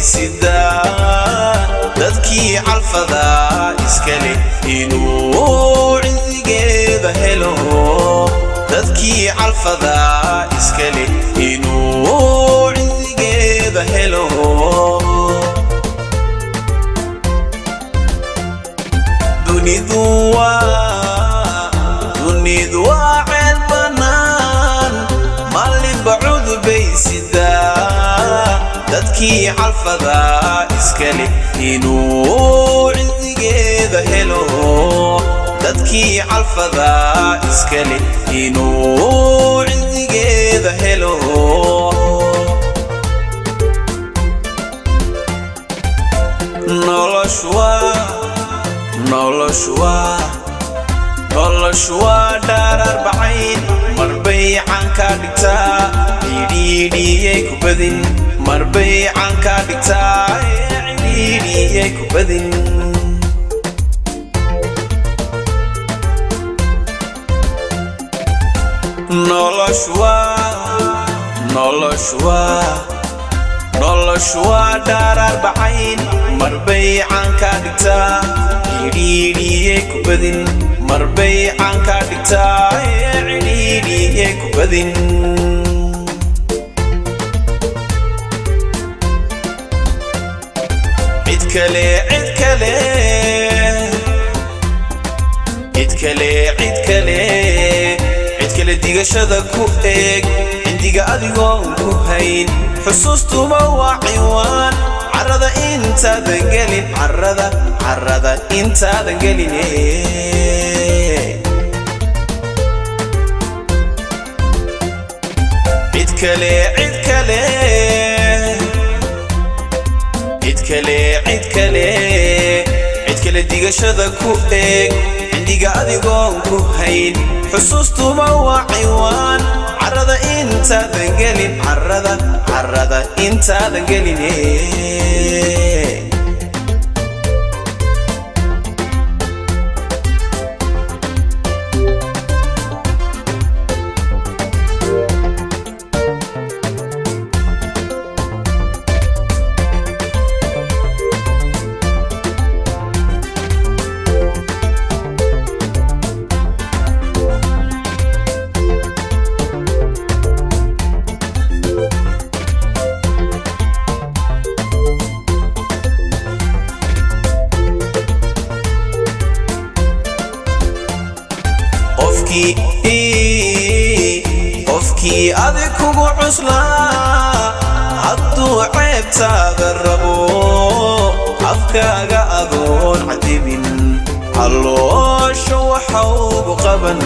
بيسدا ددكي عالفضا إسكالي إنو عزيقيدا هلو ددكي عالفضا إسكالي إنو عزيقيدا هلو دوني دوا عين بنان مالي بعود بيسدا ددكي عالفضا إسكالي إنو عزيقيدا هلو ددكي عالفضا إسكالي إنو عزيقيدا هلو نولشوا دار 40 مربي عنك دكتا عيدي كبدين مربي عنك دكتا عيدي كبدين نولشوا دار 40 مربي عنك دكتا عيدي كبدين مربي عنك دكتا عيدي كبدين عيدكالي ديغشادا كو ايق عنديغا اديغون كو هين حسوستو ما عيوان عرضا انتا دنقلين عرضا انتا دنقلين عيدكالي ديغشادا كو ايق عنديغا اديغون كو هين حسوستو ما عيوان عرضا انتا دنقلين عرضا انتا دنقلين qofkii adig kugu cuslaa hadduu ceebtaada rabo afkaaga adoon cadibin caloosha waxa ugu qaban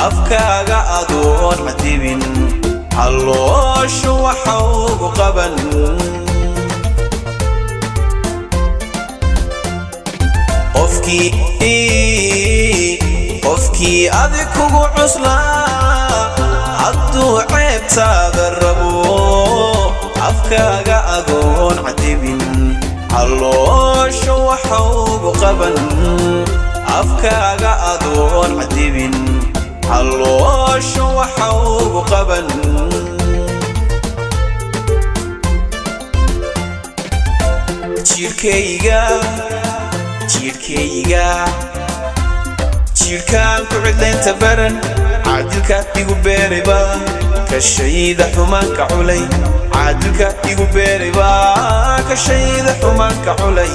afkaaga adoon cadibin caloosha waxa ugu qaban qofkii adig kugu cuslaa hadduu ceebtaada rabo afkaaga adoon cadibin caloosha waxa ugu qaban afkaaga adoon cadibin caloosha waxa ugu qaban jirkaan ku cidlaynta baran caadilka igu beerayba ka shayda xumaanka culay caadilka igu beerayba ka shayda xumaanka culay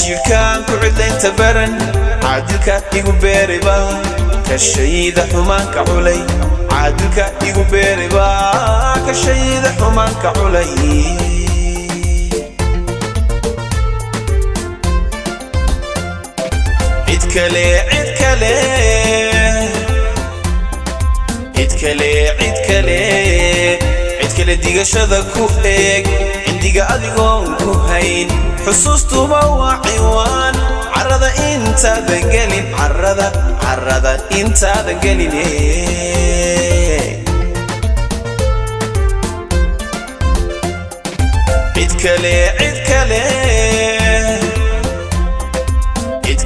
jirkaan ku cidlaynta baran caadilka igu beerayba ka shayda xumaanka culay عادلك igu beerayba ka shayda xumaanka culay cid kale digashada ku eeg indiga adigoon ku hayn xusuustuba waa ciwaan carrada intaadan gelin carrada intaadan gelin cid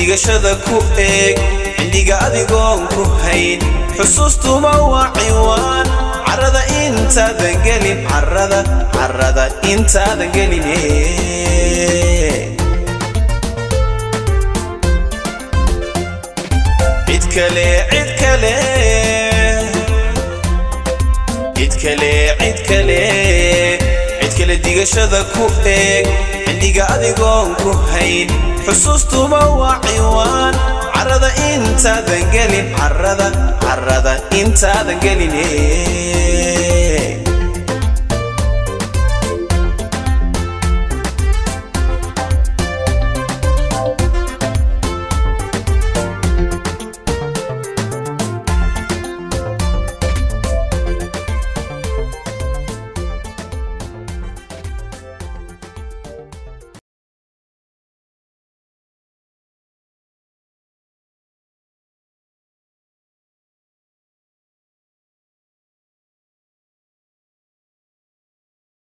digashada ku eeg indiga adigoon ku hayn xusuustuma waa ciwaan carrada intaadan gelin carrada intaadan geline cid kale digashada ku eeg indiga adigoon ku hayn xusuustuma waa ciwaan carrada intaadan gelin carrada intaadan geline